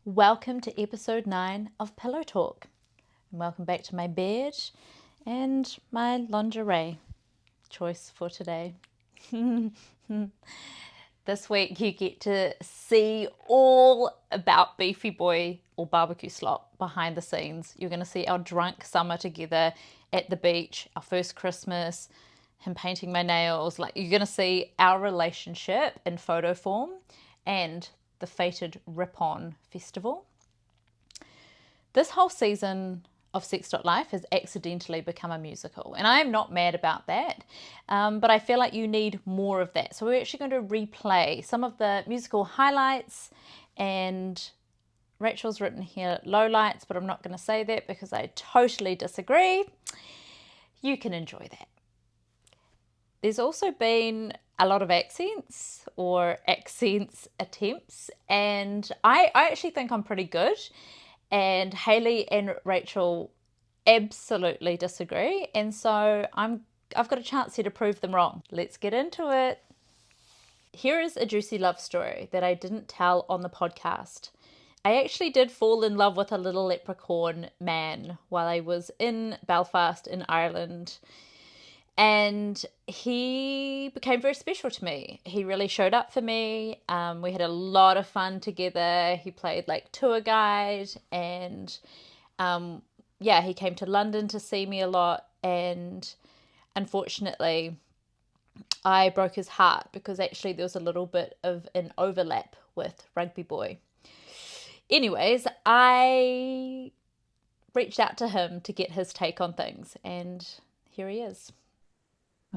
Welcome to episode 9 of Pillow Talk. And welcome back to my bed and my lingerie choice for today. This week you get to see all about Beefy Boy or BBQ Slop behind the scenes. You're going to see our drunk summer together at the beach, our first Christmas, him painting my nails. Like, you're going to see our relationship in photo form and the fated Rip-On festival. This whole season of Sex.Life has accidentally become a musical, and I am not mad about that, but I feel like you need more of that. So we're actually going to replay some of the musical highlights, and Rachel's written here lowlights, but I'm not going to say that because I totally disagree. You can enjoy that. There's also been a lot of accents or accents attempts, and I actually think I'm pretty good. And Hayley and Rachel absolutely disagree, and so I've got a chance here to prove them wrong. Let's get into it. Here is a juicy love story that I didn't tell on the podcast. I actually did fall in love with a little leprechaun man while I was in Belfast in Ireland. And he became very special to me. He really showed up for me. We had a lot of fun together. He played like tour guide, and he came to London to see me a lot. And unfortunately, I broke his heart because actually there was a little bit of an overlap with Rugby Boy. Anyways, I reached out to him to get his take on things, and here he is.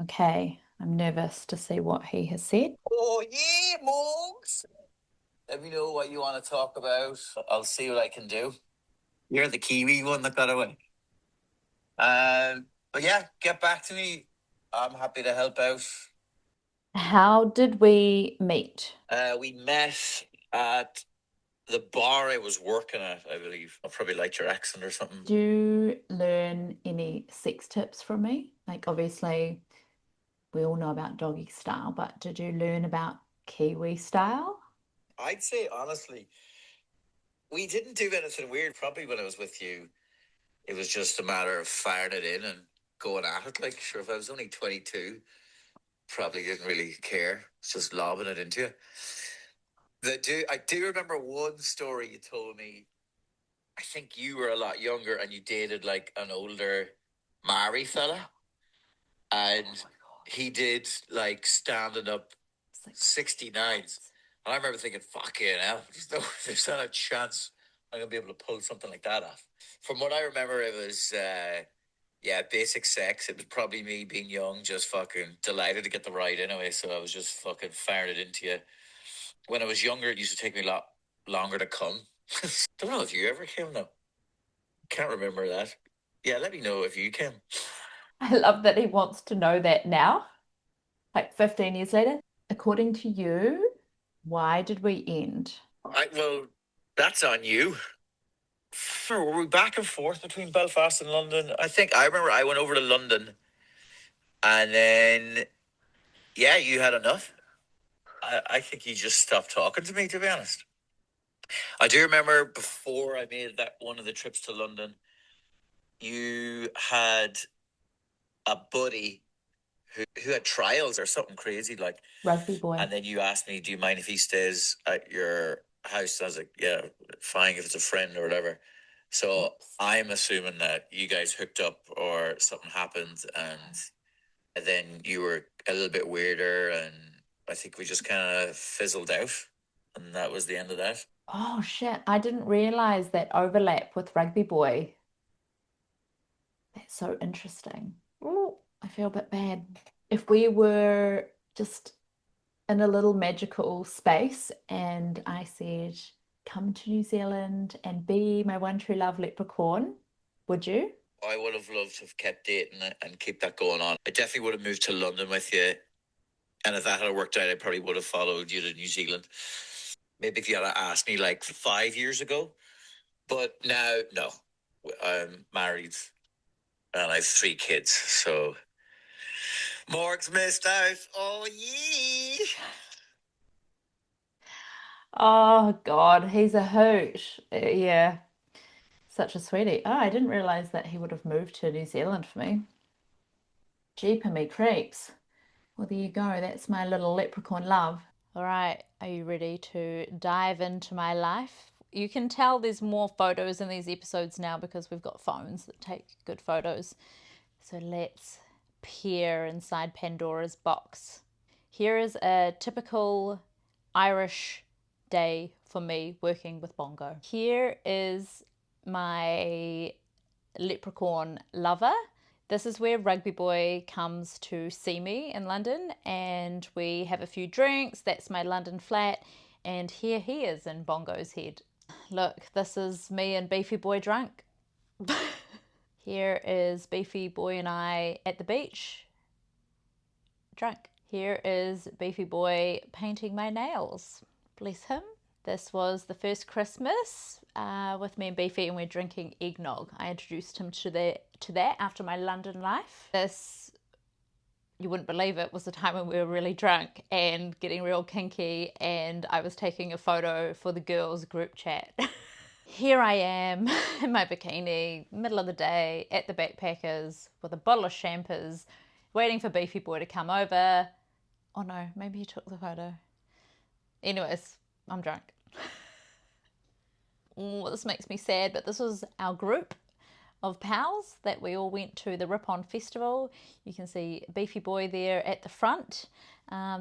Okay, I'm nervous to see what he has said. Oh, yeah, Morgs. Let me know what you want to talk about. I'll see what I can do. You're the Kiwi one that got away. But yeah, get back to me. I'm happy to help out. How did we meet? We met at the bar I was working at, I believe. I probably liked your accent or something. Do you learn any sex tips from me? Like, obviously, we all know about doggy style, but did you learn about Kiwi style? I'd say, honestly, we didn't do anything weird. Probably when I was with you, it was just a matter of firing it in and going at it. Like, sure, if I was only 22, probably didn't really care. It's just lobbing it into you. I do remember one story you told me. I think you were a lot younger and you dated like an older Maori fella. And he did like standing up 69s. And I remember thinking, fucking hell, there's not a chance I'm going to be able to pull something like that off. From what I remember, it was, basic sex. It was probably me being young, just fucking delighted to get the ride anyway. So I was just fucking firing it into you. When I was younger, it used to take me a lot longer to come. Don't know if you ever came though. Can't remember that. Yeah, let me know if you came. I love that he wants to know that now, like 15 years later. According to you, why did we end? Well, that's on you. Were we back and forth between Belfast and London? I remember I went over to London, and then you had enough. I think you just stopped talking to me, to be honest. I do remember before I made that one of the trips to London, you had a buddy who had trials or something crazy like Rugby Boy. And then you asked me, do you mind if he stays at your house? I was like, yeah, fine if it's a friend or whatever. So I'm assuming that you guys hooked up or something happened, and then you were a little bit weirder, and I think we just kind of fizzled out, and that was the end of that. Oh shit, I didn't realize that overlap with Rugby Boy. That's so interesting. Oh, I feel a bit bad. If we were just in a little magical space and I said, come to New Zealand and be my one true love leprechaun, would you? I would have loved to have kept dating and keep that going on. I definitely would have moved to London with you. And if that had worked out, I probably would have followed you to New Zealand. Maybe if you had asked me like 5 years ago. But now, no. I'm married and I have 3 kids. So Morg's missed out. Oh, yeah. Oh God, he's a hoot. Yeah, such a sweetie. Oh, I didn't realize that he would have moved to New Zealand for me. Jeeping me creeps. Well, there you go. That's my little leprechaun love. All right, are you ready to dive into my life? You can tell there's more photos in these episodes now because we've got phones that take good photos. So let's peer inside Pandora's box. Here is a typical Irish day for me working with bongo. Here is my leprechaun lover. This is where Rugby Boy comes to see me in London, and we have a few drinks. That's my London flat, and here he is in Bongo's head. Look, this is me and Beefy Boy drunk. Here is Beefy Boy and I at the beach, drunk. Here is Beefy Boy painting my nails. Bless him. This was the first Christmas with me and Beefy, and we're drinking eggnog. I introduced him to that after my London life. This, you wouldn't believe it, was the time when we were really drunk and getting real kinky, and I was taking a photo for the girls group chat. Here I am in my bikini, middle of the day, at the Backpackers with a bottle of champers, waiting for Beefy Boy to come over. Oh no, maybe he took the photo. Anyways, I'm drunk. Oh, this makes me sad, but this was our group of pals that we all went to the Rip-On Festival. You can see Beefy Boy there at the front.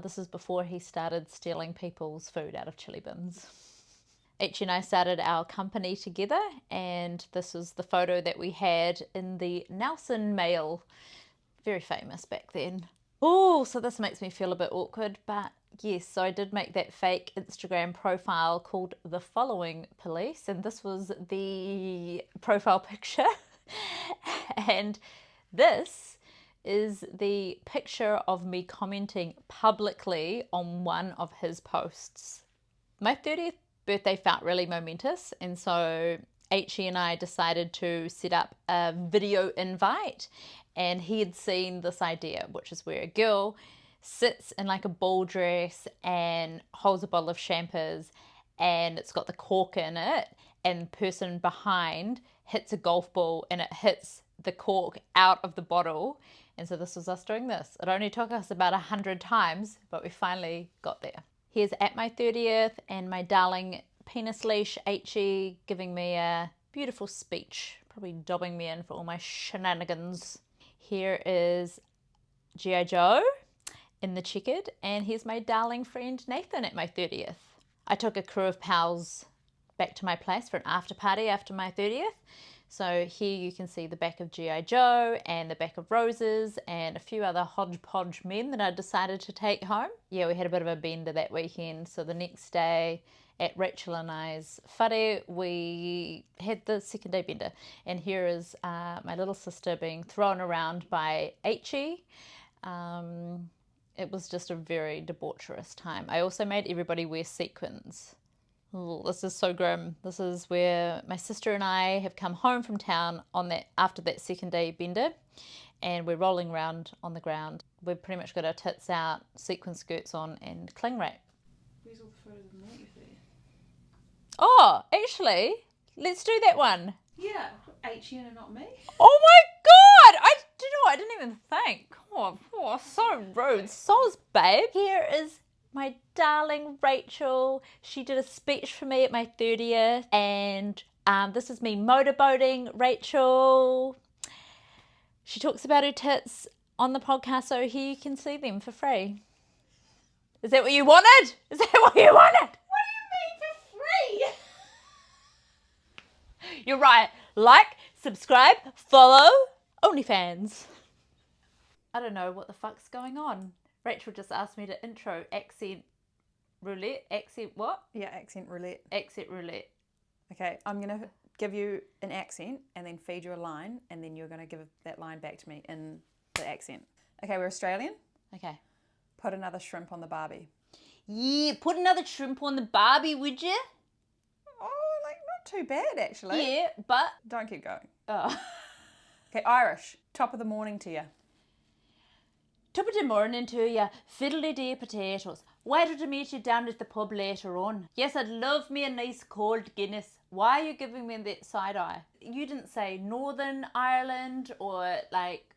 This is before he started stealing people's food out of chili bins. H and I started our company together, and this is the photo that we had in the Nelson Mail. Very famous back then. Oh, so this makes me feel a bit awkward, but yes, so I did make that fake Instagram profile called The Following Police, and this was the profile picture. And this is the picture of me commenting publicly on one of his posts. My 30th birthday felt really momentous, and so H and I decided to set up a video invite, and he had seen this idea, which is where a girl sits in like a ball dress and holds a bottle of champers, and it's got the cork in it, and the person behind hits a golf ball and it hits the cork out of the bottle. And so this was us doing this. It only took us about 100 times, but we finally got there. Here's at my 30th and my darling penis leash H.E. giving me a beautiful speech, probably dobbing me in for all my shenanigans. Here is G.I. Joe in the checkered, and here's my darling friend Nathan at my 30th. I took a crew of pals back to my place for an after party after my 30th. So here you can see the back of G.I. Joe and the back of Roses and a few other hodgepodge men that I decided to take home. Yeah, we had a bit of a bender that weekend. So the next day at Rachel and I's whare, we had the second day bender. And here is my little sister being thrown around by H.E. It was just a very debaucherous time. I also made everybody wear sequins. Ooh, this is so grim. This is where my sister and I have come home from town on that after that second day bender, and we're rolling around on the ground. We've pretty much got our tits out, sequin skirts on, and cling wrap. Where's all the photos of me there? Oh, actually, let's do that one. Yeah, H and not me. Oh my god! Do you know what? I didn't even think. Oh, so rude. Soz, babe. Here is my darling Rachel. She did a speech for me at my 30th, and this is me motorboating Rachel. She talks about her tits on the podcast, so here you can see them for free. Is that what you wanted? Is that what you wanted? What do you mean for free? You're right. Like, subscribe, follow, OnlyFans. I don't know what the fuck's going on. Rachel just asked me to intro Accent Roulette. Accent what? Yeah, Accent Roulette. Accent Roulette. Okay, I'm going to give you an accent and then feed you a line, and then you're going to give that line back to me in the accent. Okay, we're Australian. Okay. Put another shrimp on the barbie. Yeah, put another shrimp on the barbie, would you? Oh, like not too bad actually. Yeah, but... Don't keep going. Oh. Okay, Irish. Top of the morning to you. Top of the morning to you, fiddly-day potatoes. Why did I meet you down at the pub later on? Yes, I'd love me a nice cold Guinness. Why are you giving me that side eye? You didn't say Northern Ireland or like,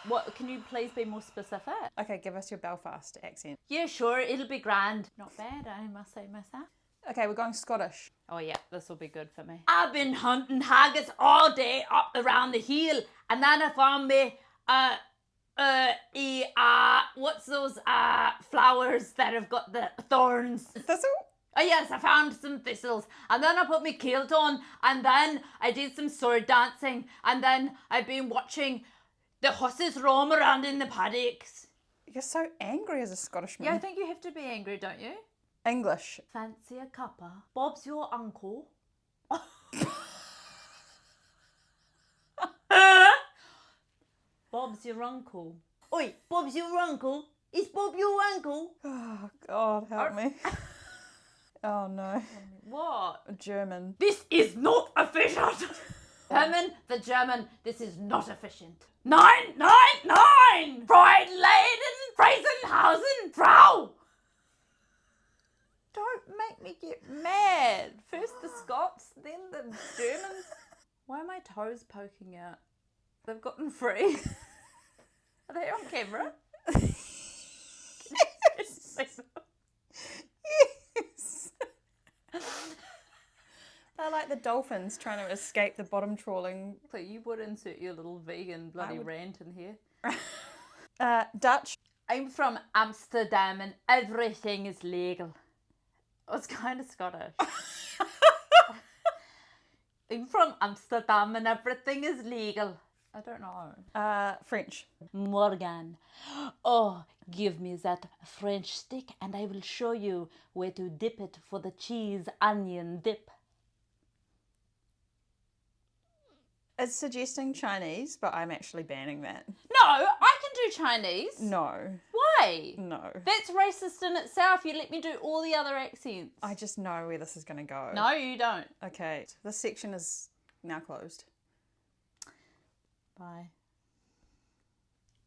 what? Can you please be more specific? Okay, give us your Belfast accent. Yeah, sure, it'll be grand. Not bad, I must say myself. Okay, we're going Scottish. Oh yeah, this will be good for me. I've been hunting haggis all day up around the hill, and then I found me what's those flowers that have got the thorns? Thistle? Oh yes, I found some thistles, and then I put my kilt on, and then I did some sword dancing, and then I've been watching the horses roam around in the paddocks. You're so angry as a Scottishman. Yeah, I think you have to be angry, don't you? English. Fancy a cuppa? Bob's your uncle. Bob's your uncle. Oi, Bob's your uncle. Is Bob your uncle? Oh, God, help me. Oh, no. What? German. This is not efficient. Herman, the German, this is not efficient. 999! Freudleiden, Freisenhausen, Frau! Don't make me get mad. First the Scots, then the Germans. Why are my toes poking out? They've gotten free. Are they on camera? Yes. They're like the dolphins trying to escape the bottom trawling. So you would insert your little vegan bloody rant in here. Dutch. I'm from Amsterdam and everything is legal. I was kind of Scottish. I'm from Amsterdam and everything is legal. I don't know. French. Morgan. Oh, give me that French stick and I will show you where to dip it for the cheese onion dip. It's suggesting Chinese, but I'm actually banning that. No, I can do Chinese. No. Why? No. That's racist in itself. You let me do all the other accents. I just know where this is going to go. No, you don't. Okay, this section is now closed. Bye.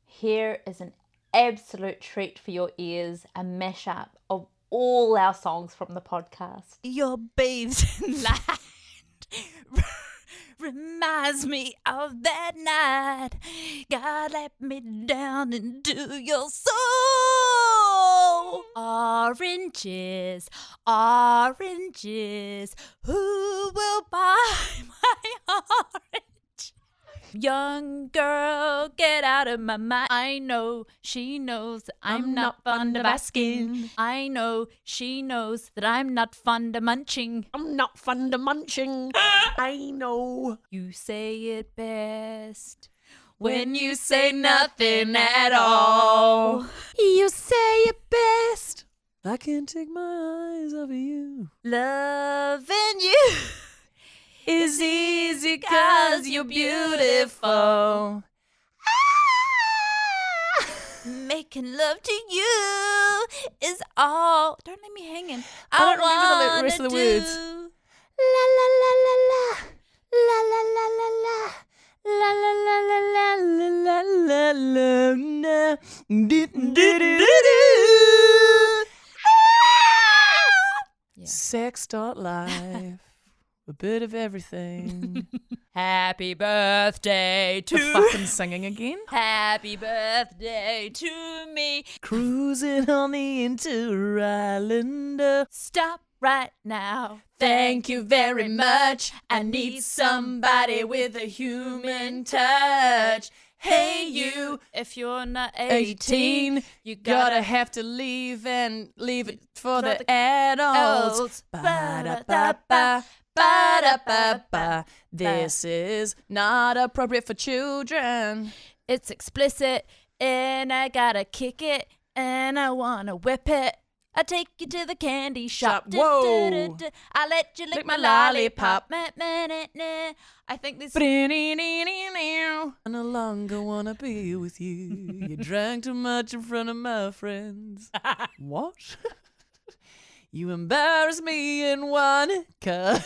Here is an absolute treat for your ears, a mashup of all our songs from the podcast. Your babes in land reminds me of that night. God let me down into your soul. Oranges, oranges, who will buy my orange? Young girl, get out of my mind. I know she knows that I'm not fond of asking. I know she knows that I'm not fond of munching. I'm not fond of munching. I know. You say it best when you say nothing at all. You say it best. I can't take my eyes off of you. Loving you is easy 'cause you're beautiful. Making love to you is all. Don't leave me hanging. I don't remember the rest of the words. La la la la la. La la la la la. La la la la la la la la la. Do do do do. Sex.Life. A bit of everything. Happy birthday The to fucking singing again. Happy birthday to me. Cruising on the Inter-Islander. Stop right now. Thank you very much. I need somebody with a human touch. Hey you, if you're not 18, you gotta have to leave and leave it for the adults. Ba-da-ba-ba. Ba-da-ba-ba. This is not appropriate for children. It's explicit and I gotta kick it and I wanna whip it. I take you to the candy shop. Whoa. I let you lick my lollipop. lollipop. I think this. I no longer wanna be with you. You drank too much in front of my friends. What? You embarrass me in one cup.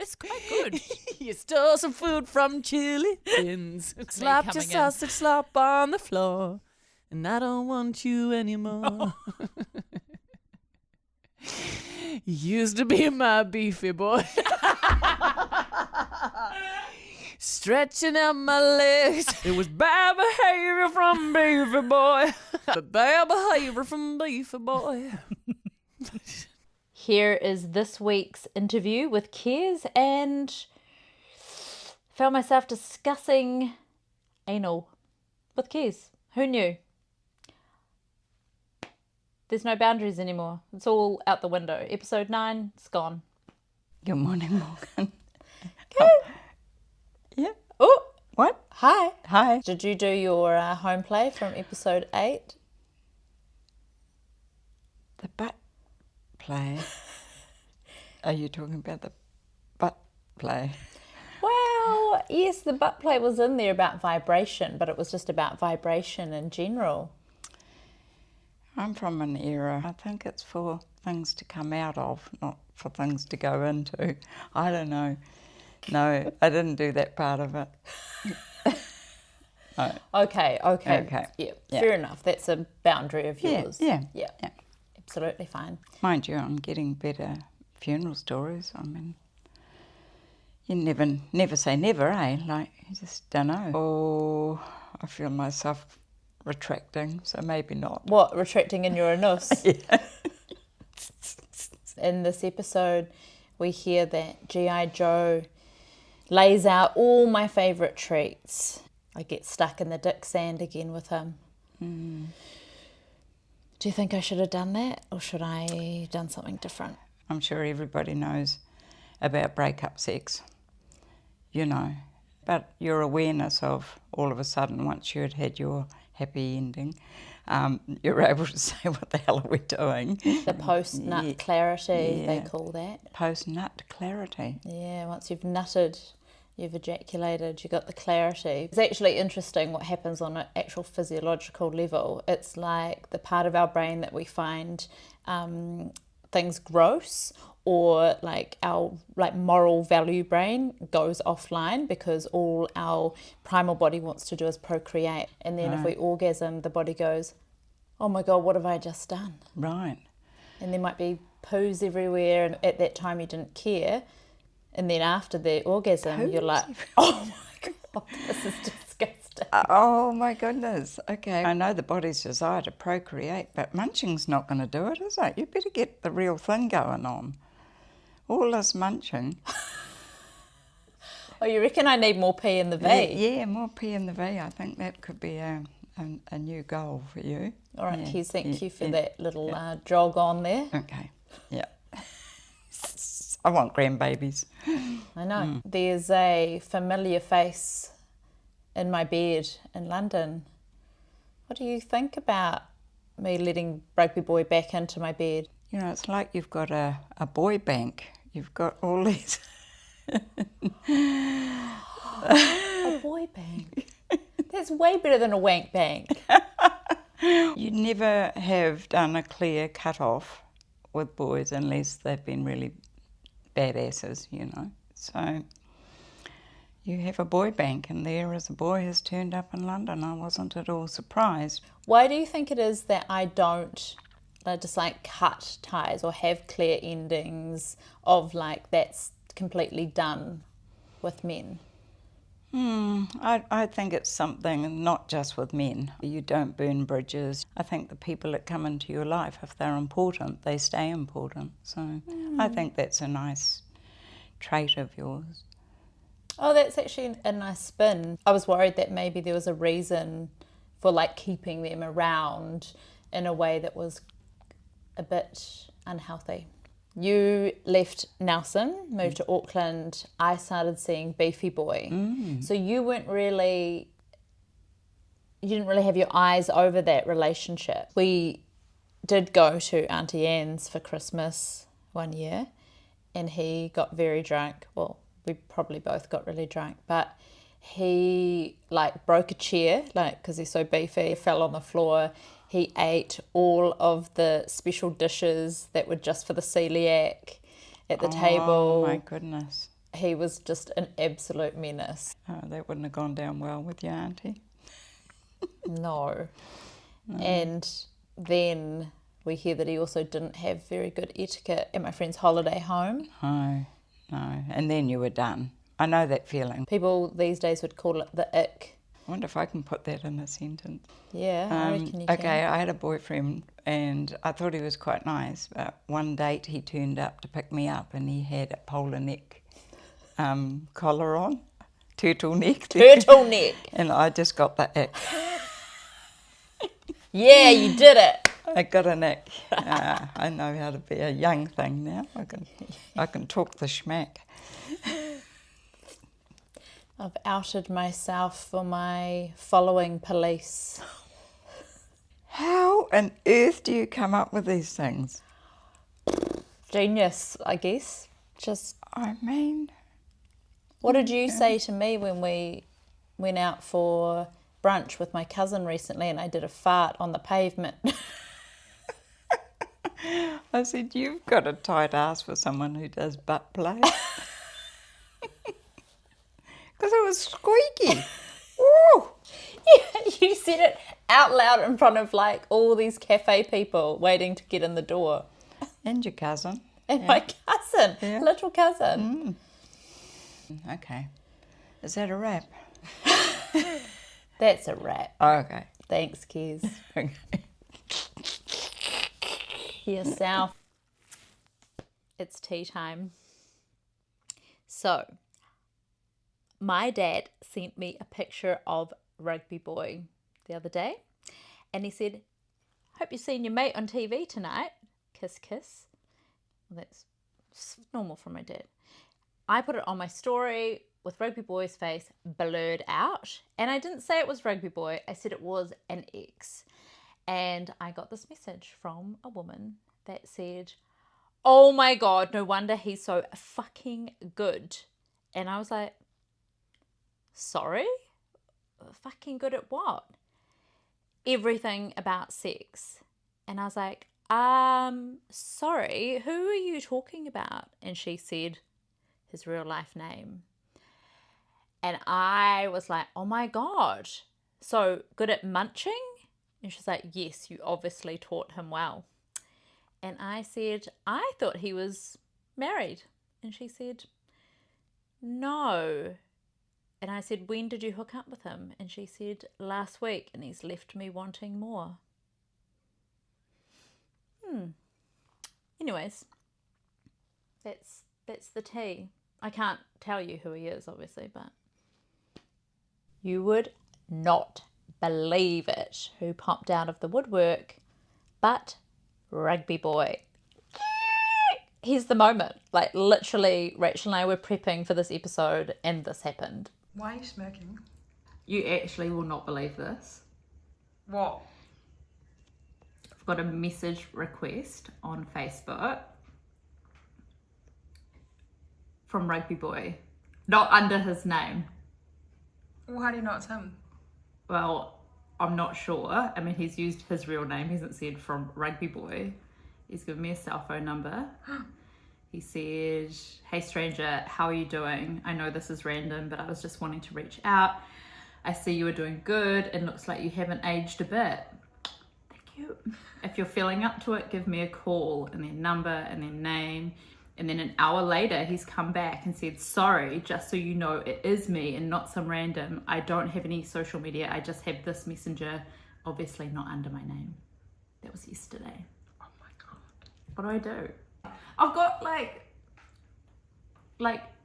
It's quite good. You stole some food from chili tins. Slapped your coming in. sausage slop on the floor. And I don't want you anymore. You used to be my beefy boy. Stretching out my legs. It was bad behavior from Beefy Boy. Bad behavior from Beefy Boy. Here is this week's interview with Kez, and found myself discussing anal with Kez. Who knew? There's no boundaries anymore. It's all out the window. Episode 9, it's gone. Good morning, Morgan. Yeah. Oh, What? hi. Hi. Did you do your home play from episode 8? The butt play. Are you talking about the butt play? Well, yes, the butt play was in there about vibration, but it was just about vibration in general. I'm from an era, I think it's for things to come out of, not for things to go into. I don't know. No, I didn't do that part of it. No. Okay. Okay. Yeah, Yeah. fair enough. That's a boundary of Yeah, yours. yeah. Absolutely fine. Mind you, I'm getting better funeral stories. I mean, you never say never, eh? Like, you just don't know. Oh, I feel myself retracting, so maybe not. What, retracting in your anus? Yeah. In this episode, we hear that G.I. Joe lays out all my favourite treats. I get stuck in the dick sand again with him. Do you think I should have done that, or should I have done something different? I'm sure everybody knows about breakup sex, you know. But your awareness of all of a sudden, once you had had your happy ending, you're able to say, what the hell are we doing? The post-nut Yeah. clarity, they Yeah. call that. Post-nut clarity. Yeah, once you've nutted, you've ejaculated, you got the clarity. It's actually interesting what happens on an actual physiological level. It's like the part of our brain that we find things gross, or like our moral value brain goes offline because all our primal body wants to do is procreate. And then if we orgasm, the body goes, oh my God, what have I just done? Right. And there might be poos everywhere, and at that time you didn't care. And then after the orgasm, you're like, oh my God, this is disgusting. Oh my goodness. Okay. I know the body's desire to procreate, but munching's not going to do it, is it? You better get the real thing going on. All this munching. Oh, you reckon I need more P in the V? Yeah, more P in the V. I think that could be a new goal for you. All right, Yeah, Kez, thank you for yeah. that little jog on there. Okay. Yeah. I want grandbabies. I know. There's a familiar face in my bed in London. What do you think about me letting Rugby Boy back into my bed? You know, it's like you've got a boy bank. You've got all these. A boy bank? That's way better than a wank bank. You never have done a clear cut-off with boys unless they've been really badasses, you know. So you have a boy bank, and there as a boy has turned up in London. I wasn't at all surprised. Why do you think it is that I don't just like cut ties or have clear endings of like that's completely done with men? I think it's something not just with men. You don't burn bridges. I think the people that come into your life, if they're important, they stay important. So I think that's a nice trait of yours. Oh, that's actually a nice spin. I was worried that maybe there was a reason for like keeping them around in a way that was a bit unhealthy. You left Nelson, moved to Auckland. I started seeing Beefy Boy. So you didn't really have your eyes over that relationship. We did go to Auntie Anne's for Christmas one year, and he got very drunk. Well, we probably both got really drunk, but he like broke a chair, like because he's so beefy, fell on the floor. He ate all of the special dishes that were just for the celiac at the table. Oh my goodness. he was just an absolute menace. Oh, that wouldn't have gone down well with your auntie. No. And then we hear that he also didn't have very good etiquette at my friend's holiday home. No. And then you were done. I know that feeling. People these days would call it the ick. I wonder if I can put that in a sentence. Yeah, I reckon you Okay, can. I had a boyfriend and I thought he was quite nice, but one date he turned up to pick me up and he had a polar neck collar on, turtleneck. Turtleneck. And I just got the ick. Yeah, you did it. I got an ick. I know how to be a young thing now. I can talk the schmack. I've outed myself for my following police. How on earth do you come up with these things? Genius, I guess. Just, I mean, what did you say to me when we went out for brunch with my cousin recently and I did a fart on the pavement? I said, you've got a tight ass for someone who does butt play. Because it was squeaky. Woo! Yeah, you said it out loud in front of like all these cafe people waiting to get in the door. And your cousin. And my cousin, Yeah. little cousin. Okay. Is that a wrap? That's a wrap. Okay. Thanks, Kez. Okay. Yourself. It's tea time. So, my dad sent me a picture of Rugby Boy the other day, and he said, "Hope you've seen your mate on TV tonight." Kiss, kiss. Well, that's normal from my dad. I put it on my story with Rugby Boy's face blurred out, and I didn't say it was Rugby Boy. I said it was an ex. And I got this message from a woman that said, "Oh my God, no wonder he's so fucking good." And I was like, sorry? Fucking good at what? Everything about sex. And I was like, sorry, who are you talking about? And she said his real life name. And I was like, oh my God, so good at munching? And she's like, yes, you obviously taught him well. And I said, I thought he was married. And she said, no. And I said, when did you hook up with him? And she said, last week, and he's left me wanting more. Anyways, that's the tea. I can't tell you who he is, obviously, but you would not believe it who popped out of the woodwork but Rugby Boy. Here's the moment. Like, literally, Rachel and I were prepping for this episode and this happened. Why are you smirking? You actually will not believe this. What? I've got a message request on Facebook from Rugby Boy, not under his name. Well, how do you know it's him? Well, I'm not sure. I mean, he's used his real name. He hasn't said from Rugby Boy. He's given me a cell phone number. He said, "Hey stranger, how are you doing? I know this is random, but I was just wanting to reach out. I see you are doing good. It looks like you haven't aged a bit. Thank you. If you're feeling up to it, give me a call," and their number and their name. And then an hour later, he's come back and said, "Sorry, just so you know, it is me and not some random. I don't have any social media. I just have this messenger, obviously not under my name." That was yesterday. Oh my God. What do I do? I've got like,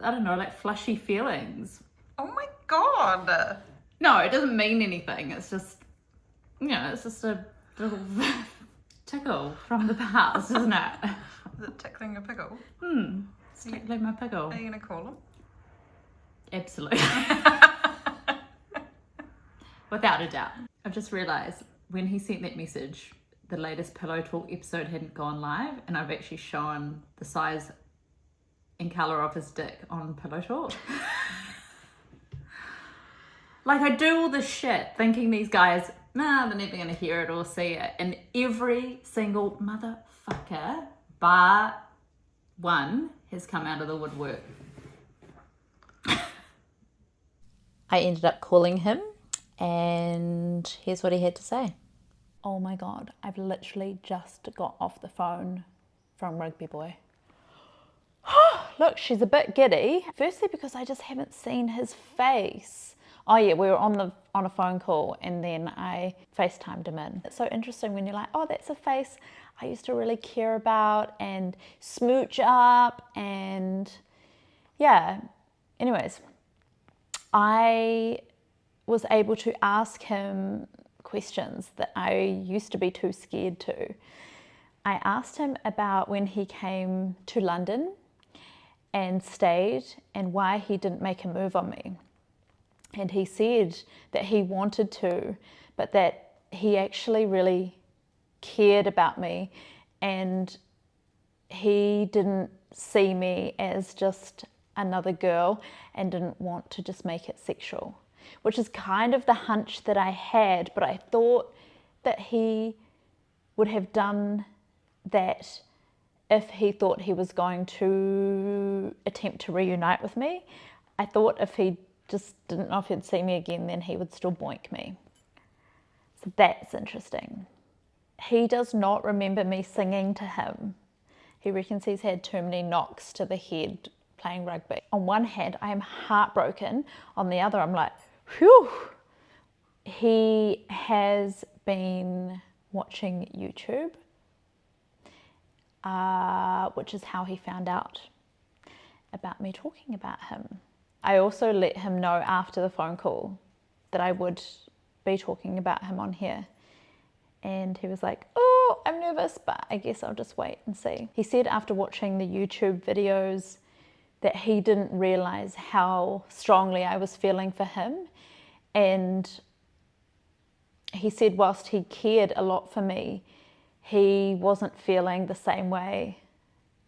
I don't know, like flushy feelings. Oh my God. No, it doesn't mean anything. It's just, it's just a little tickle from the past, isn't it? Is it tickling a pickle? It's tickling my pickle. Are you going to call him? Absolutely. Without a doubt. I've just realised when he sent that message, the latest Pillow Talk episode hadn't gone live, and I've actually shown the size and colour of his dick on Pillow Talk. Like, I do all this shit thinking these guys, they're never going to hear it or see it. And every single motherfucker, bar one, has come out of the woodwork. I ended up calling him, and here's what he had to say. Oh my God, I've literally just got off the phone from Rugby Boy. Look, she's a bit giddy. Firstly, because I just haven't seen his face. Oh yeah, we were on a phone call, and then I FaceTimed him in. It's so interesting when you're like, oh, that's a face I used to really care about and smooch up, and yeah. Anyways, I was able to ask him questions that I used to be too scared to. I asked him about when he came to London and stayed and why he didn't make a move on me. And he said that he wanted to, but that he actually really cared about me, and he didn't see me as just another girl and didn't want to just make it sexual, which is kind of the hunch that I had, but I thought that he would have done that if he thought he was going to attempt to reunite with me. I thought if he just didn't know if he'd see me again, then he would still boink me. So that's interesting. He does not remember me singing to him. He reckons he's had too many knocks to the head playing rugby. On one hand, I am heartbroken. On the other, I'm like, whew. He has been watching YouTube, which is how he found out about me talking about him. I also let him know after the phone call that I would be talking about him on here. And he was like, oh, I'm nervous, but I guess I'll just wait and see. He said after watching the YouTube videos that he didn't realize how strongly I was feeling for him. And he said whilst he cared a lot for me, he wasn't feeling the same way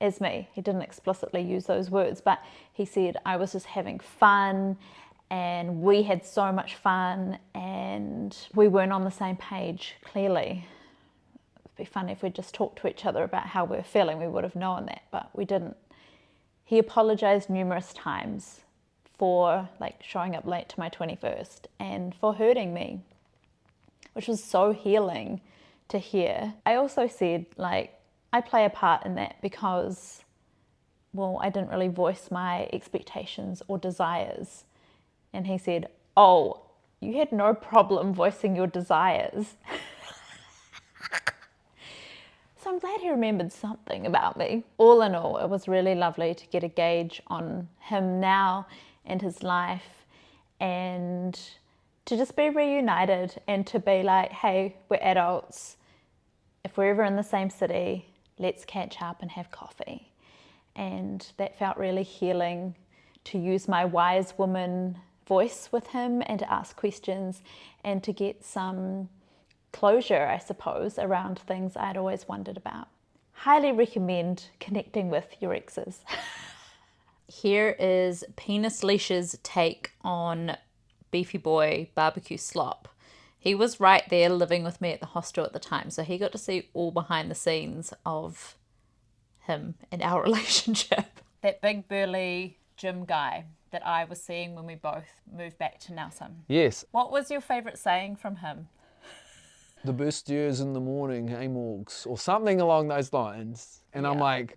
as me. He didn't explicitly use those words, but he said I was just having fun and we had so much fun and we weren't on the same page, clearly. It'd be funny if we just talked to each other about how we were feeling. We would have known that, but we didn't. He apologized numerous times for showing up late to my 21st and for hurting me, which was so healing to hear. I also said, I play a part in that because, well, I didn't really voice my expectations or desires. And he said, oh, you had no problem voicing your desires. So I'm glad he remembered something about me. All in all, it was really lovely to get a gauge on him now and his life, and to just be reunited and to be like, hey, we're adults. If we're ever in the same city, let's catch up and have coffee. And that felt really healing, to use my wise woman voice with him and to ask questions and to get some closure, I suppose, around things I'd always wondered about. Highly recommend connecting with your exes. Here is Penis Leash's take on Beefy Boy BBQ Slop. He was right there living with me at the hostel at the time, so he got to see all behind the scenes of him and our relationship. That big burly gym guy that I was seeing when we both moved back to Nelson. Yes. What was your favourite saying from him? The best years in the morning, hey Morgs, or something along those lines. And I'm like,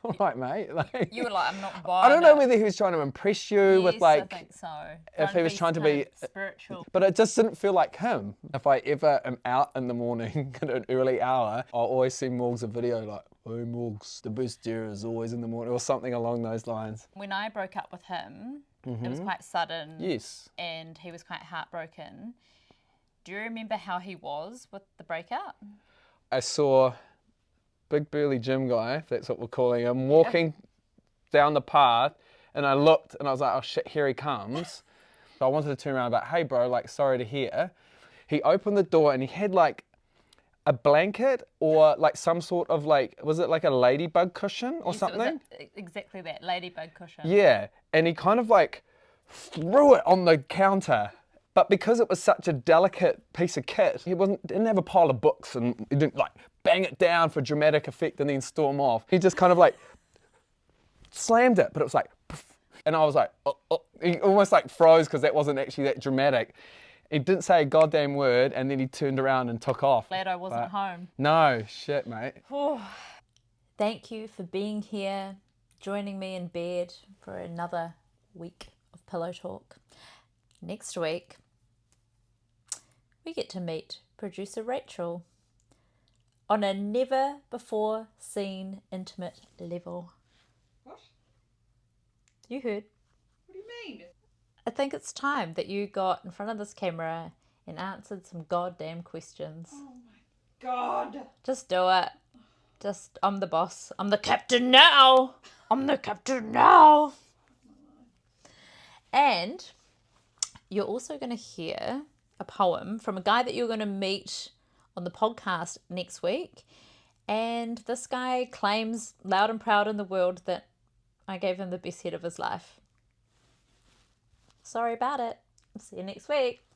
all right, mate. You were like, I'm not buying I don't know whether he was trying to impress you with I think so. if he was trying to be spiritual. But it just didn't feel like him. If I ever am out in the morning at an early hour, I'll always see Morgs a video like, hey Morgs, the best year is always in the morning, or something along those lines. When I broke up with him, it was quite sudden. Yes. And he was quite heartbroken. Do you remember how he was with the breakup? I saw big burly gym guy, if that's what we're calling him, walking down the path, and I looked and I was like, oh shit, here he comes. So I wanted to turn around and be like, hey bro, sorry to hear. He opened the door and he had a blanket or some sort of was it a ladybug cushion or something? It was exactly that, ladybug cushion. Yeah, and he kind of threw it on the counter. But because it was such a delicate piece of kit, he didn't have a pile of books and he didn't bang it down for dramatic effect and then storm off. He just kind of slammed it, but it was poof. And I was like, oh, oh. He almost like froze because that wasn't actually that dramatic. He didn't say a goddamn word, and then he turned around and took off. Glad I wasn't home. No, shit, mate. Thank you for being here, joining me in bed for another week of Pillow Talk. Next week, we get to meet producer Rachel on a never before seen intimate level. What? You heard. What do you mean? I think it's time that you got in front of this camera and answered some goddamn questions. Oh my God. Just do it. Just, I'm the boss. I'm the captain now. I'm the captain now. And you're also going to hear a poem from a guy that you're going to meet on the podcast next week. And this guy claims loud and proud in the world that I gave him the best head of his life. Sorry about it. See you next week.